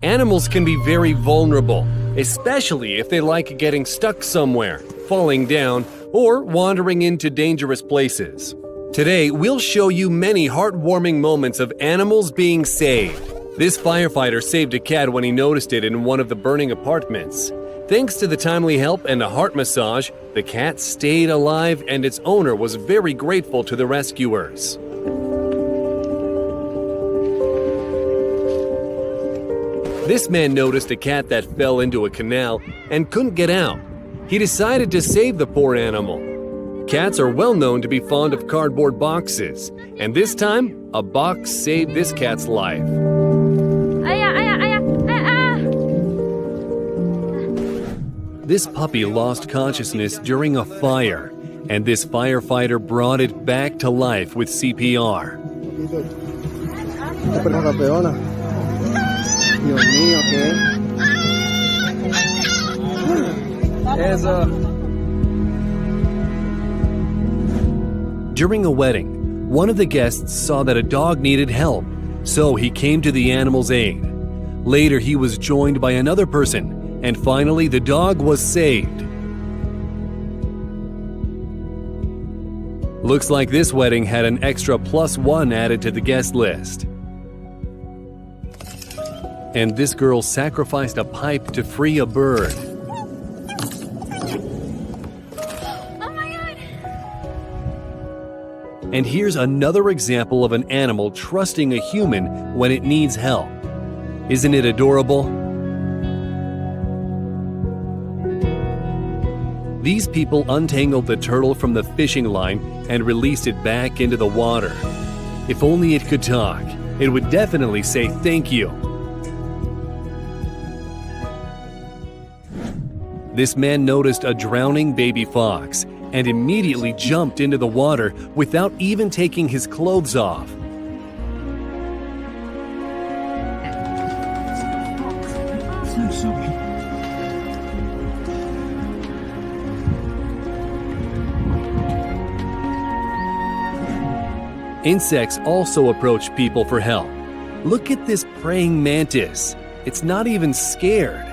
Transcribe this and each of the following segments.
Animals can be very vulnerable, especially if they like getting stuck somewhere, falling down, or wandering into dangerous places. Today, we'll show you many heartwarming moments of animals being saved. This firefighter saved a cat when he noticed it in one of the burning apartments. Thanks to the timely help and a heart massage, the cat stayed alive and its owner was very grateful to the rescuers. This man noticed a cat that fell into a canal and couldn't get out. He decided to save the poor animal. Cats are well known to be fond of cardboard boxes, and this time, a box saved this cat's life. This puppy lost consciousness during a fire, and this firefighter brought it back to life with CPR. During a wedding, one of the guests saw that a dog needed help, so he came to the animal's aid. Later, he was joined by another person, and finally, the dog was saved. Looks like this wedding had an extra +1 added to the guest list. And this girl sacrificed a pipe to free a bird. Oh my God! And here's another example of an animal trusting a human when it needs help. Isn't it adorable? These people untangled the turtle from the fishing line and released it back into the water. If only it could talk, it would definitely say thank you. This man noticed a drowning baby fox and immediately jumped into the water without even taking his clothes off. Insects also approach people for help. Look at this praying mantis. It's not even scared.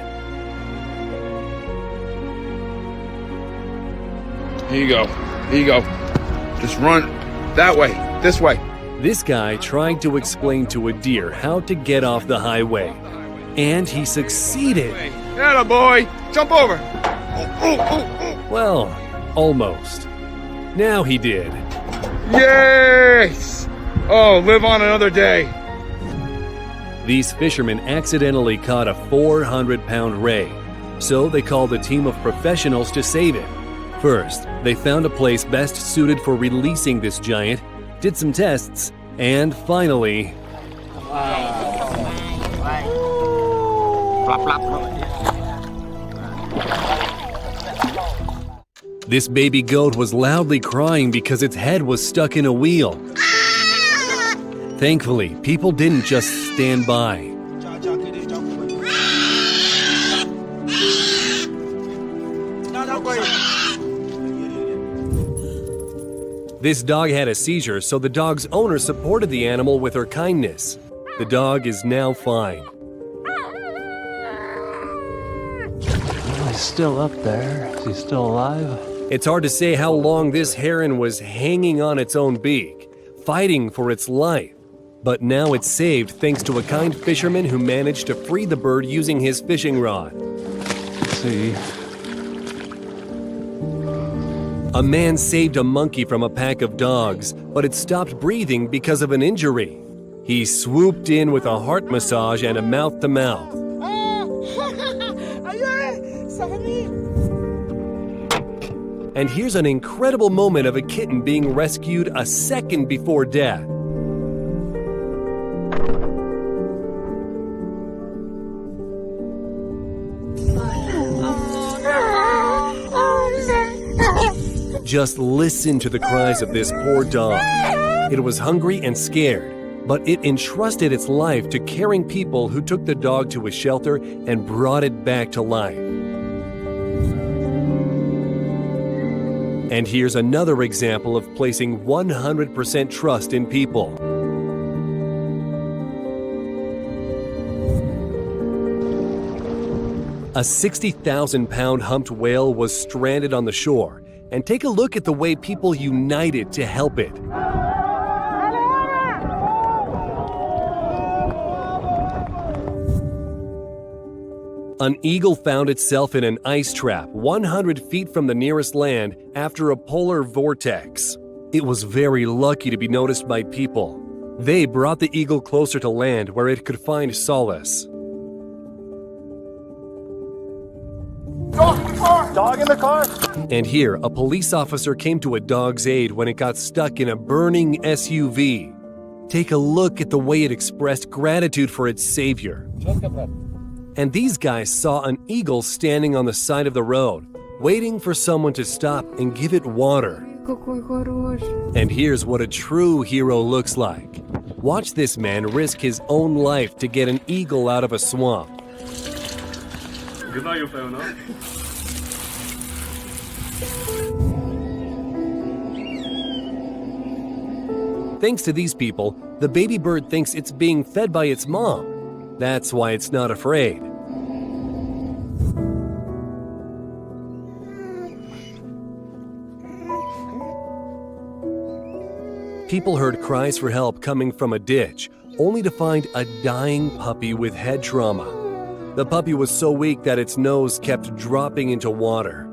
Here you go. Here you go. Just run that way, this way. This guy tried to explain to a deer how to get off the highway. And he succeeded. Atta boy, jump over. Well, almost. Now he did. Yes! Oh, live on another day. These fishermen accidentally caught a 400-pound ray, so they called a team of professionals to save it. First, they found a place best suited for releasing this giant, did some tests, and finally... This baby goat was loudly crying because its head was stuck in a wheel. Thankfully, people didn't just stand by. This dog had a seizure, so the dog's owner supported the animal with her kindness. The dog is now fine. He's still up there. Is he still alive? It's hard to say how long this heron was hanging on its own beak, fighting for its life. But now it's saved thanks to a kind fisherman who managed to free the bird using his fishing rod. Let's see. A man saved a monkey from a pack of dogs, but it stopped breathing because of an injury. He swooped in with a heart massage and a mouth-to-mouth. And here's an incredible moment of a kitten being rescued a second before death. Just listen to the cries of this poor dog. It was hungry and scared, but it entrusted its life to caring people who took the dog to a shelter and brought it back to life. And here's another example of placing 100% trust in people. A 60,000-pound humped whale was stranded on the shore, and take a look at the way people united to help it. An eagle found itself in an ice trap 100 feet from the nearest land after a polar vortex. It was very lucky to be noticed by people. They brought the eagle closer to land where it could find solace. Dog in the car? And here, a police officer came to a dog's aid when it got stuck in a burning SUV. Take a look at the way it expressed gratitude for its savior. And these guys saw an eagle standing on the side of the road, waiting for someone to stop and give it water. And here's what a true hero looks like. Watch this man risk his own life to get an eagle out of a swamp. Thanks to these people, the baby bird thinks it's being fed by its mom. That's why it's not afraid. People heard cries for help coming from a ditch, only to find a dying puppy with head trauma. The puppy was so weak that its nose kept dropping into water.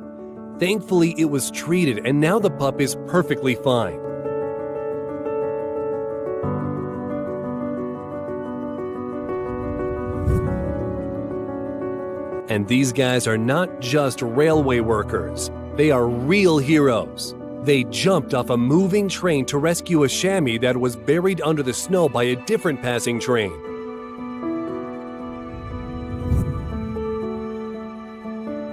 Thankfully, it was treated, and now the pup is perfectly fine. And these guys are not just railway workers. They are real heroes. They jumped off a moving train to rescue a chamois that was buried under the snow by a different passing train.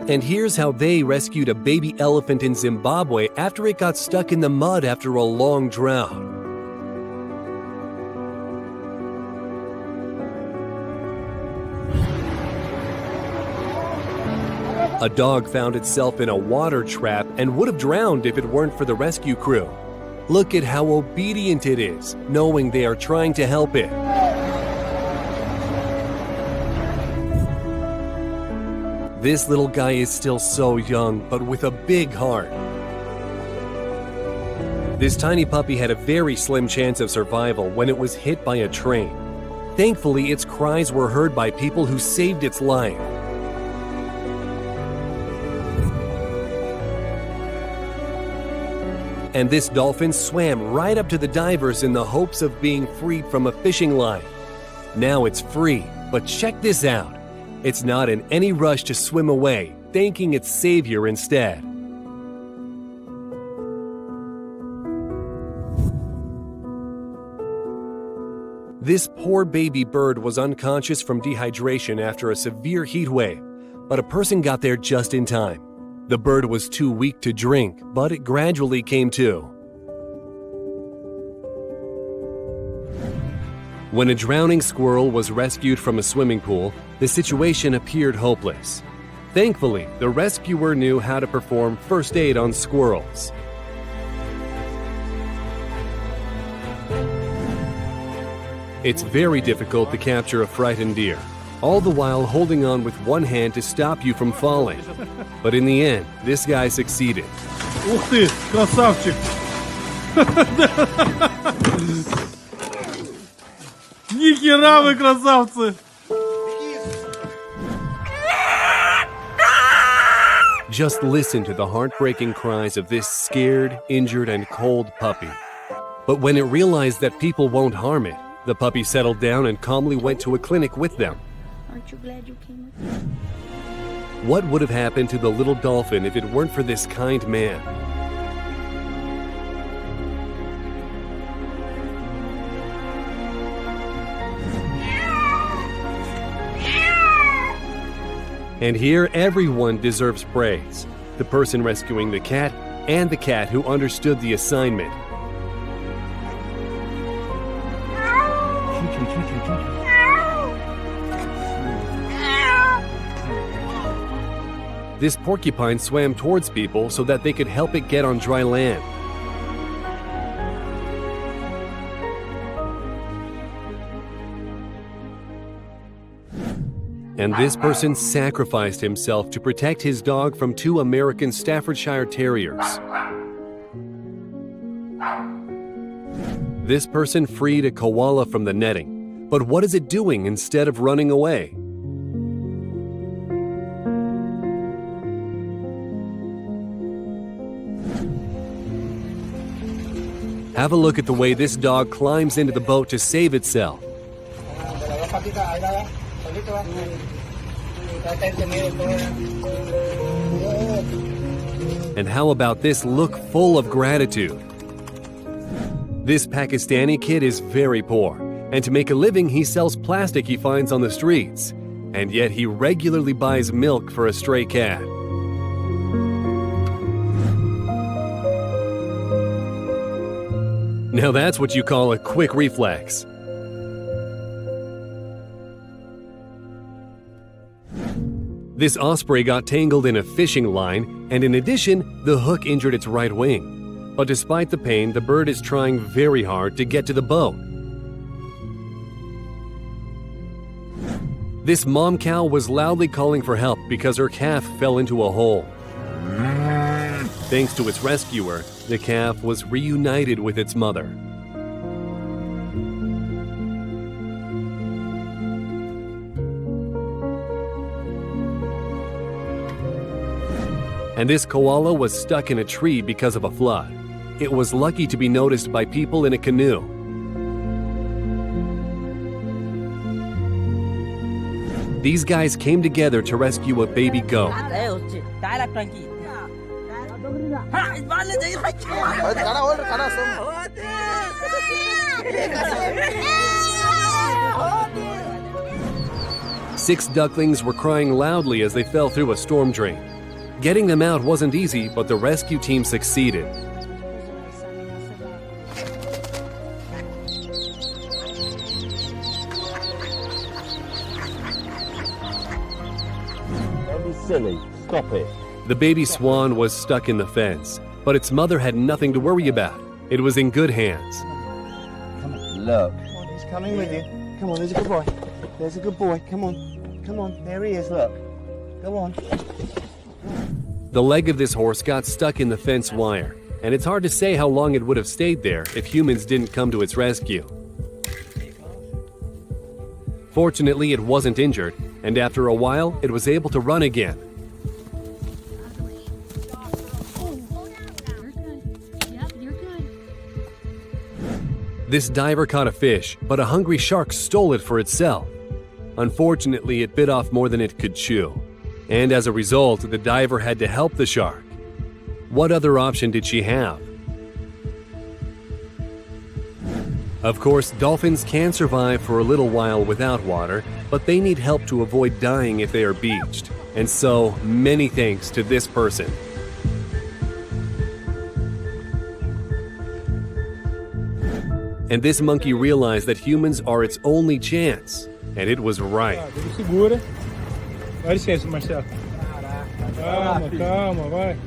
And here's how they rescued a baby elephant in Zimbabwe after it got stuck in the mud after a long drought. A dog found itself in a water trap and would have drowned if it weren't for the rescue crew. Look at how obedient it is, knowing they are trying to help it. This little guy is still so young, but with a big heart. This tiny puppy had a very slim chance of survival when it was hit by a train. Thankfully, its cries were heard by people who saved its life. And this dolphin swam right up to the divers in the hopes of being freed from a fishing line. Now it's free, but check this out. It's not in any rush to swim away, thanking its savior instead. This poor baby bird was unconscious from dehydration after a severe heat wave, but a person got there just in time. The bird was too weak to drink, but it gradually came to. When a drowning squirrel was rescued from a swimming pool, the situation appeared hopeless. Thankfully, the rescuer knew how to perform first aid on squirrels. It's very difficult to capture a frightened deer, all the while holding on with one hand to stop you from falling. But in the end, this guy succeeded. Ух ты, красавчик! Ни хера вы красавцы! Just listen to the heartbreaking cries of this scared, injured, and cold puppy. But when it realized that people won't harm it, the puppy settled down and calmly went to a clinic with them. Aren't you glad you came with me? What would have happened to the little dolphin if it weren't for this kind man? And here, everyone deserves praise. The person rescuing the cat and the cat who understood the assignment. This porcupine swam towards people so that they could help it get on dry land. And this person sacrificed himself to protect his dog from 2 American Staffordshire Terriers. This person freed a koala from the netting, but what is it doing instead of running away? Have a look at the way this dog climbs into the boat to save itself. And how about this look full of gratitude? This Pakistani kid is very poor, and to make a living he sells plastic he finds on the streets, and yet he regularly buys milk for a stray cat. Now that's what you call a quick reflex. This osprey got tangled in a fishing line, and in addition, the hook injured its right wing. But despite the pain, the bird is trying very hard to get to the boat. This mom cow was loudly calling for help because her calf fell into a hole. Thanks to its rescuer, the calf was reunited with its mother. And this koala was stuck in a tree because of a flood. It was lucky to be noticed by people in a canoe. These guys came together to rescue a baby goat. Six ducklings were crying loudly as they fell through a storm drain. Getting them out wasn't easy, but the rescue team succeeded. Don't be silly. Stop it. The baby swan was stuck in the fence, but its mother had nothing to worry about. It was in good hands. Come on, look. Come on, he's coming with you. Come on, there's a good boy. There's a good boy. Come on. Come on, there he is, look. Go on. The leg of this horse got stuck in the fence wire, and it's hard to say how long it would have stayed there if humans didn't come to its rescue. Fortunately, it wasn't injured, and after a while, it was able to run again. This diver caught a fish, but a hungry shark stole it for itself. Unfortunately, it bit off more than it could chew. And as a result, the diver had to help the shark. What other option did she have? Of course, dolphins can survive for a little while without water, but they need help to avoid dying if they are beached. And so, many thanks to this person. And this monkey realized that humans are its only chance, and it was right. Segura. Dá licença, Marcelo. Calma, calma, vai.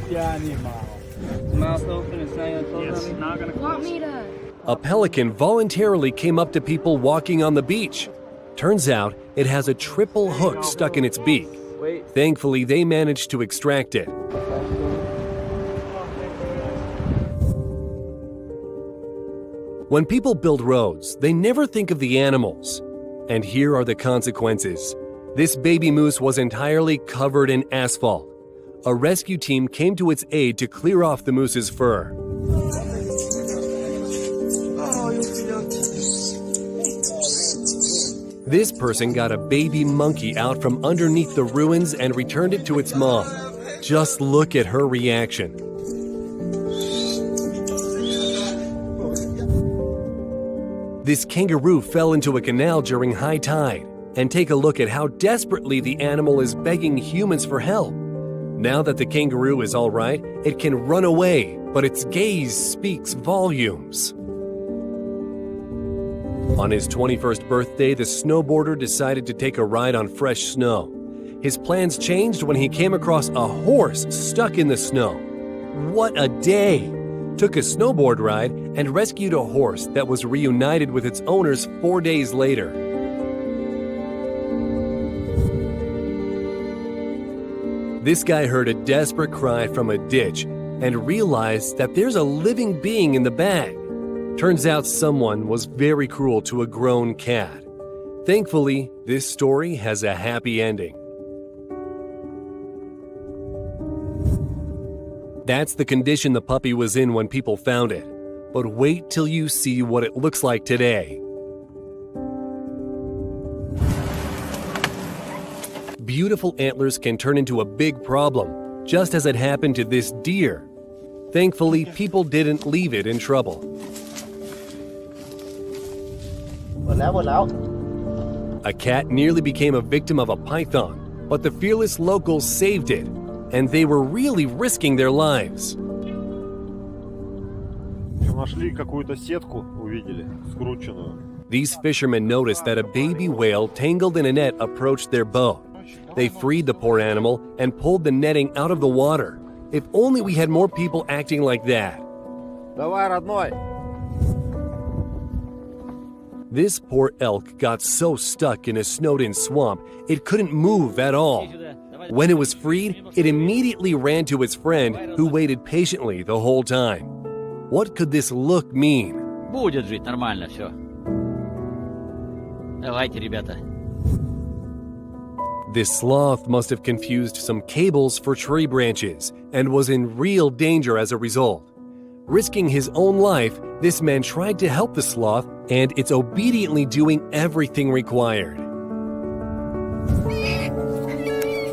Que animal. Want me to? A pelican voluntarily came up to people walking on the beach. Turns out it has a triple hook stuck in its beak. Thankfully, they managed to extract it. When people build roads, they never think of the animals. And here are the consequences. This baby moose was entirely covered in asphalt. A rescue team came to its aid to clear off the moose's fur. This person got a baby monkey out from underneath the ruins and returned it to its mom. Just look at her reaction. This kangaroo fell into a canal during high tide. And take a look at how desperately the animal is begging humans for help. Now that the kangaroo is all right, it can run away, but its gaze speaks volumes. On his 21st birthday, the snowboarder decided to take a ride on fresh snow. His plans changed when he came across a horse stuck in the snow. What a day! Took a snowboard ride and rescued a horse that was reunited with its owners 4 days later. This guy heard a desperate cry from a ditch and realized that there's a living being in the bag. Turns out someone was very cruel to a grown cat. Thankfully, this story has a happy ending. That's the condition the puppy was in when people found it. But wait till you see what it looks like today. Beautiful antlers can turn into a big problem, just as it happened to this deer. Thankfully, people didn't leave it in trouble. A cat nearly became a victim of a python, but the fearless locals saved it, and they were really risking their lives. Нашли какую-то сетку, увидели, скрученную. These fishermen noticed that a baby whale tangled in a net approached their boat. They freed the poor animal and pulled the netting out of the water. If only we had more people acting like that. Давай, родной. This poor elk got so stuck in a snowed-in swamp, it couldn't move at all. When it was freed, it immediately ran to its friend, who waited patiently the whole time. What could this look mean? Будет жить нормально все. Давайте, ребята. This sloth must have confused some cables for tree branches and was in real danger as a result. Risking his own life, this man tried to help the sloth, and it's obediently doing everything required.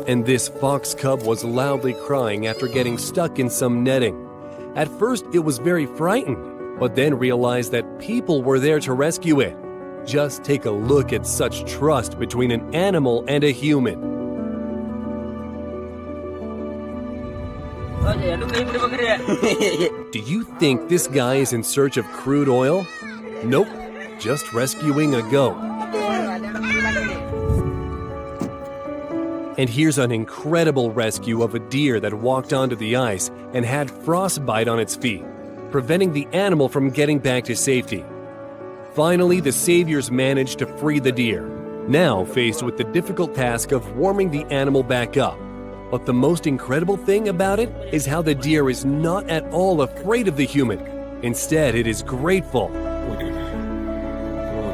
And this fox cub was loudly crying after getting stuck in some netting. At first, it was very frightened, but then realized that people were there to rescue it. Just take a look at such trust between an animal and a human. Do you think this guy is in search of crude oil? Nope, just rescuing a goat. And here's an incredible rescue of a deer that walked onto the ice and had frostbite on its feet, preventing the animal from getting back to safety. Finally, the saviors managed to free the deer, now faced with the difficult task of warming the animal back up. But the most incredible thing about it is how the deer is not at all afraid of the human. Instead, it is grateful.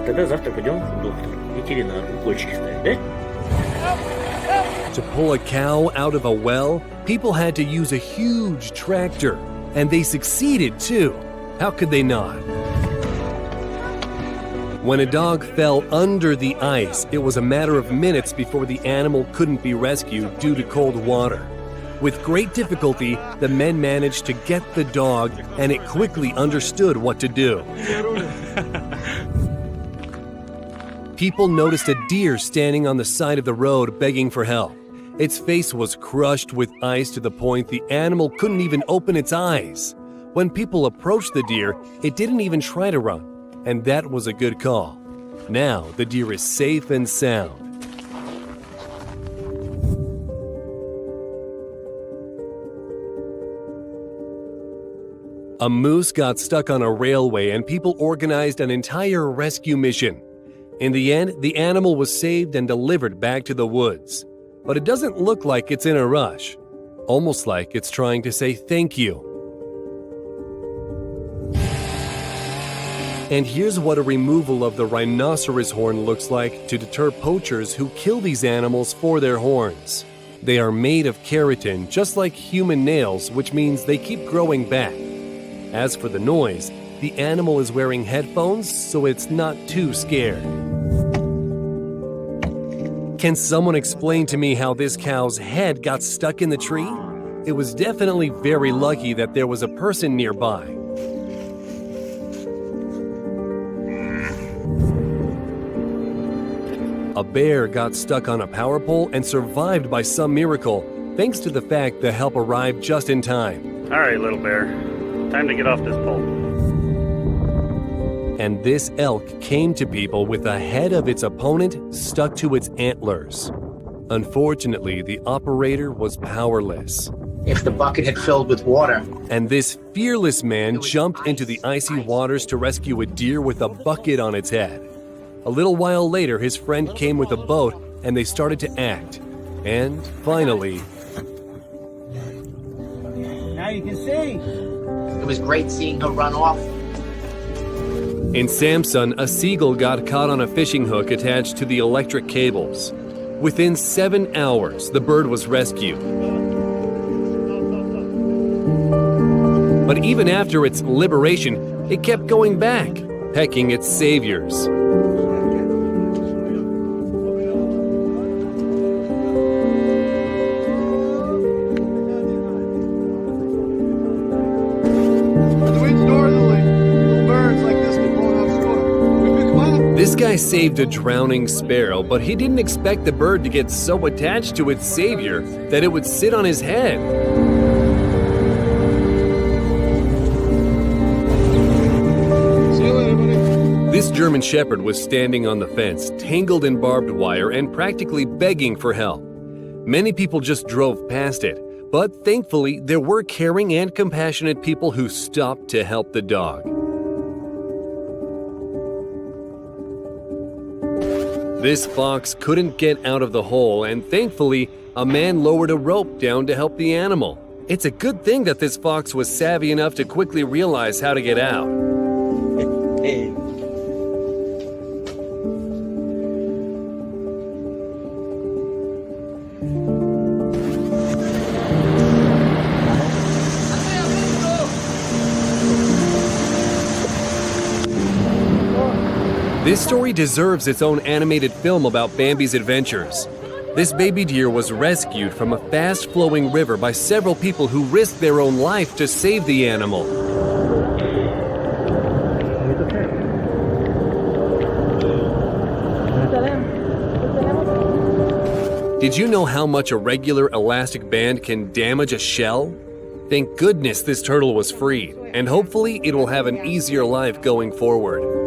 Тогда завтра пойдем к доктору, ветеринару, укольчики ставить, да? To pull a cow out of a well, people had to use a huge tractor, and they succeeded too. How could they not? When a dog fell under the ice, it was a matter of minutes before the animal couldn't be rescued due to cold water. With great difficulty, the men managed to get the dog, and it quickly understood what to do. People noticed a deer standing on the side of the road begging for help. Its face was crushed with ice to the point the animal couldn't even open its eyes. When people approached the deer, it didn't even try to run, and that was a good call. Now the deer is safe and sound. A moose got stuck on a railway and people organized an entire rescue mission. In the end, the animal was saved and delivered back to the woods. But it doesn't look like it's in a rush, almost like it's trying to say thank you. And here's what a removal of the rhinoceros horn looks like to deter poachers who kill these animals for their horns. They are made of keratin, just like human nails, which means they keep growing back. As for the noise, the animal is wearing headphones, so it's not too scared. Can someone explain to me how this cow's head got stuck in the tree? It was definitely very lucky that there was a person nearby. A bear got stuck on a power pole and survived by some miracle, thanks to the fact the help arrived just in time. All right, little bear, time to get off this pole. And this elk came to people with the head of its opponent stuck to its antlers. Unfortunately, the operator was powerless. If the bucket had filled with water. And this fearless man jumped into the icy waters to rescue a deer with a bucket on its head. A little while later, his friend came with a boat and they started to act. And finally, Now you can see. It was great seeing her run off. In Samsun, a seagull got caught on a fishing hook attached to the electric cables. Within 7 hours, the bird was rescued. But even after its liberation, it kept going back, pecking its saviors. This guy saved a drowning sparrow, but he didn't expect the bird to get so attached to its savior that it would sit on his head. This German Shepherd was standing on the fence, tangled in barbed wire and practically begging for help. Many people just drove past it, but thankfully there were caring and compassionate people who stopped to help the dog. This fox couldn't get out of the hole, and thankfully, a man lowered a rope down to help the animal. It's a good thing that this fox was savvy enough to quickly realize how to get out. This story deserves its own animated film about Bambi's adventures. This baby deer was rescued from a fast-flowing river by several people who risked their own life to save the animal. Did you know how much a regular elastic band can damage a shell? Thank goodness this turtle was freed, and hopefully it will have an easier life going forward.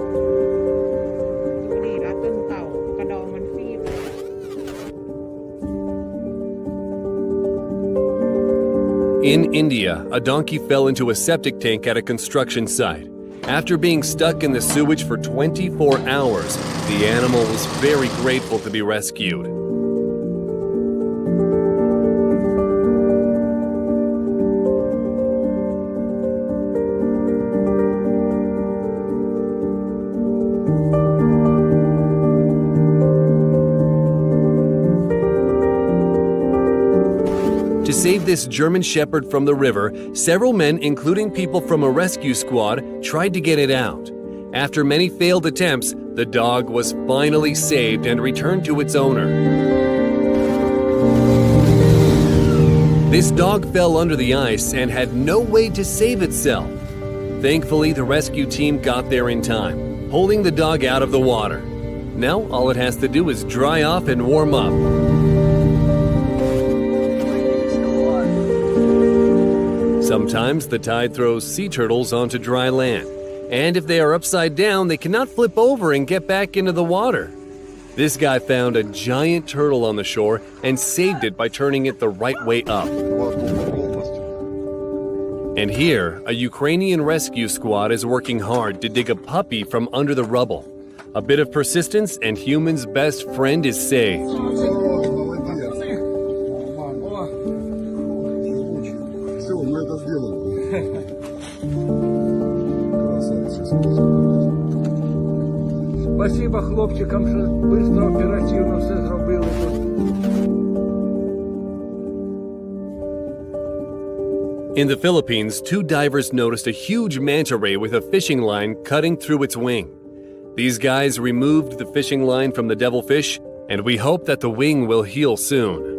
In India, a donkey fell into a septic tank at a construction site. After being stuck in the sewage for 24 hours, the animal was very grateful to be rescued. To save this German Shepherd from the river, several men, including people from a rescue squad, tried to get it out. After many failed attempts, the dog was finally saved and returned to its owner. This dog fell under the ice and had no way to save itself. Thankfully, the rescue team got there in time, pulling the dog out of the water. Now, all it has to do is dry off and warm up. Sometimes the tide throws sea turtles onto dry land, and if they are upside down, they cannot flip over and get back into the water. This guy found a giant turtle on the shore and saved it by turning it the right way up. And here, a Ukrainian rescue squad is working hard to dig a puppy from under the rubble. A bit of persistence and human's best friend is saved. Спасибо хлопчикам, що швидко, оперативно все зробили тут. In the Philippines, two divers noticed a huge manta ray with a fishing line cutting through its wing. These guys removed the fishing line from the devilfish, and we hope that the wing will heal soon.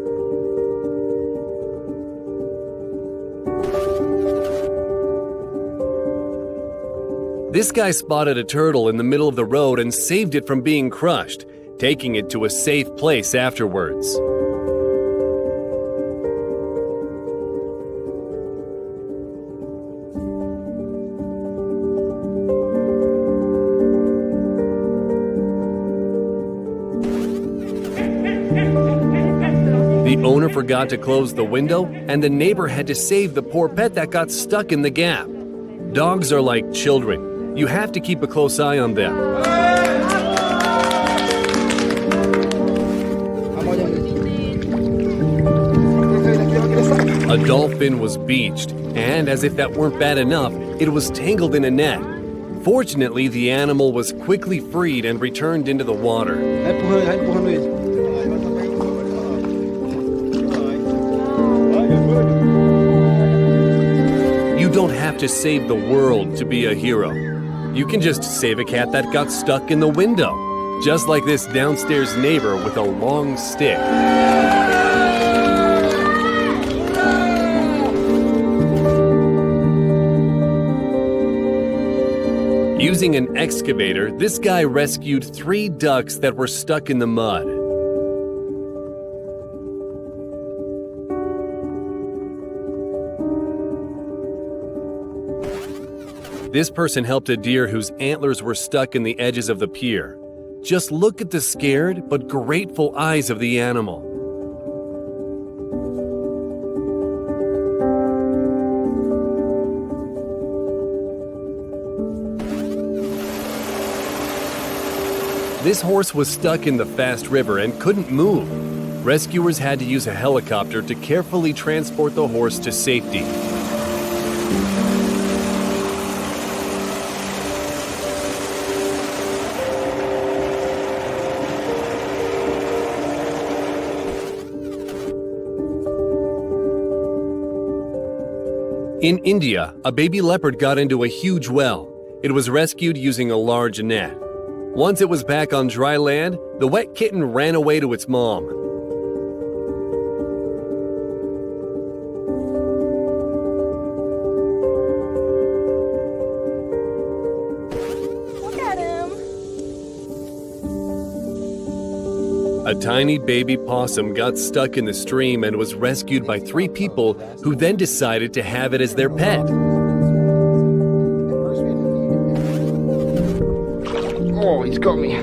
This guy spotted a turtle in the middle of the road and saved it from being crushed, taking it to a safe place afterwards. The owner forgot to close the window, and the neighbor had to save the poor pet that got stuck in the gap. Dogs are like children. You have to keep a close eye on them. A A dolphin was beached, and as if that weren't bad enough, it was tangled in a net. Fortunately, the animal was quickly freed and returned into the water. You don't have to save the world to be a hero. You can just save a cat that got stuck in the window, just like this downstairs neighbor with a long stick. Using an excavator, this guy rescued 3 ducks that were stuck in the mud. This person helped a deer whose antlers were stuck in the edges of the pier. Just look at the scared but grateful eyes of the animal. This horse was stuck in the fast river and couldn't move. Rescuers had to use a helicopter to carefully transport the horse to safety. In India, a baby leopard got into a huge well. It was rescued using a large net. Once it was back on dry land, the wet kitten ran away to its mom. Look at him. A tiny baby possum got stuck in the stream and was rescued by 3 people who then decided to have it as their pet. Oh, he's got me.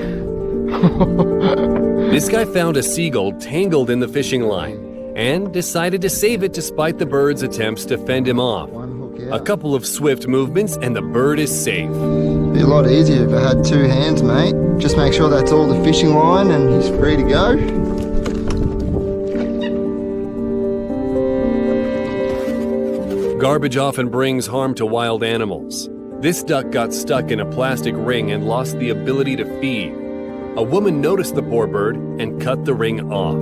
This guy found a seagull tangled in the fishing line and decided to save it despite the bird's attempts to fend him off. A couple of swift movements and the bird is safe. Be a lot easier if I had 2 hands, mate. Just make sure that's all the fishing line and he's free to go. Garbage often brings harm to wild animals. This duck got stuck in a plastic ring and lost the ability to feed. A woman noticed the poor bird and cut the ring off.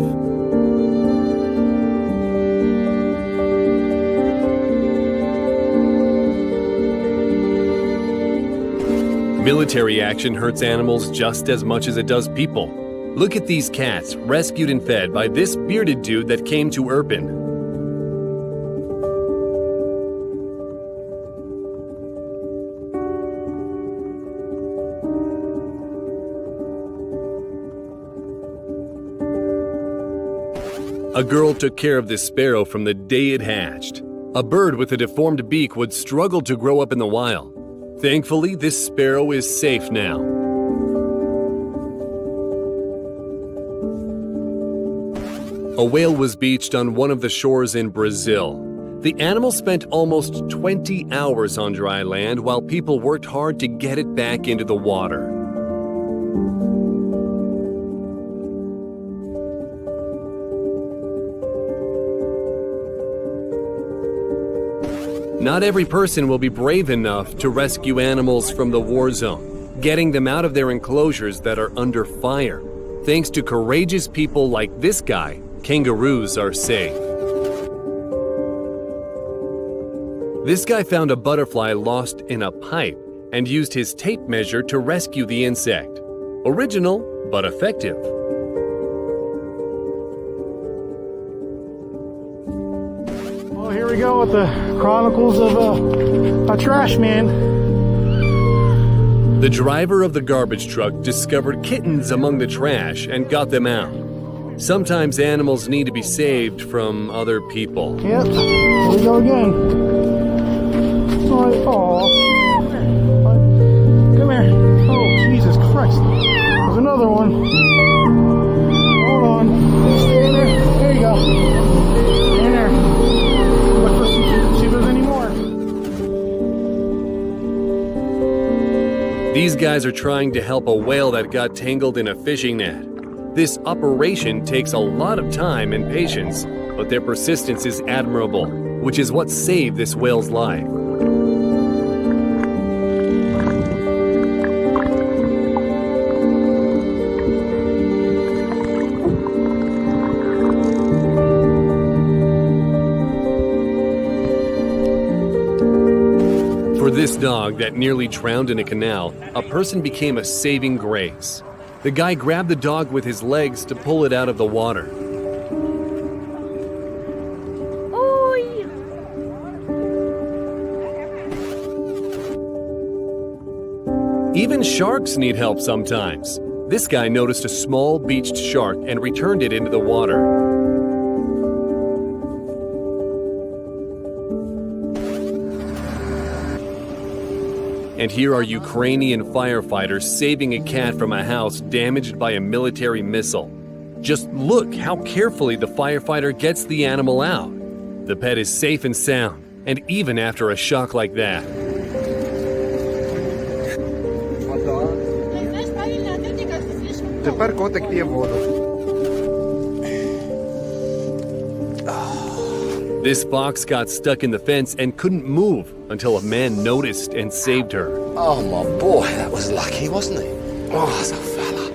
Military action hurts animals just as much as it does people. Look at these cats, rescued and fed by this bearded dude that came to Irpin. A girl took care of this sparrow from the day it hatched. A bird with a deformed beak would struggle to grow up in the wild. Thankfully, this sparrow is safe now. A whale was beached on one of the shores in Brazil. The animal spent almost 20 hours on dry land while people worked hard to get it back into the water. Not every person will be brave enough to rescue animals from the war zone, getting them out of their enclosures that are under fire. Thanks to courageous people like this guy, kangaroos are safe. This guy found a butterfly lost in a pipe and used his tape measure to rescue the insect. Original, but effective. Well, here we go with the Chronicles of a Trash Man. The driver of the garbage truck discovered kittens among the trash and got them out. Sometimes animals need to be saved from other people. Yep, here we go again. Oh, come here. Oh, Jesus Christ. There's another one. Hold on. Stay in there. There you go. Stay in there. Look for see if there's any more. These guys are trying to help a whale that got tangled in a fishing net. This operation takes a lot of time and patience, but their persistence is admirable, which is what saved this whale's life. For this dog that nearly drowned in a canal, a person became a saving grace. The guy grabbed the dog with his legs to pull it out of the water. Oi! Even sharks need help sometimes. This guy noticed a small beached shark and returned it into the water. And here are Ukrainian firefighters saving a cat from a house damaged by a military missile. Just look how carefully the firefighter gets the animal out. The pet is safe and sound, and even after a shock like that. Тепер котик п'є воду. This fox got stuck in the fence and couldn't move until a man noticed and saved her. Oh my boy, that was lucky, wasn't it? Oh, that's a fella.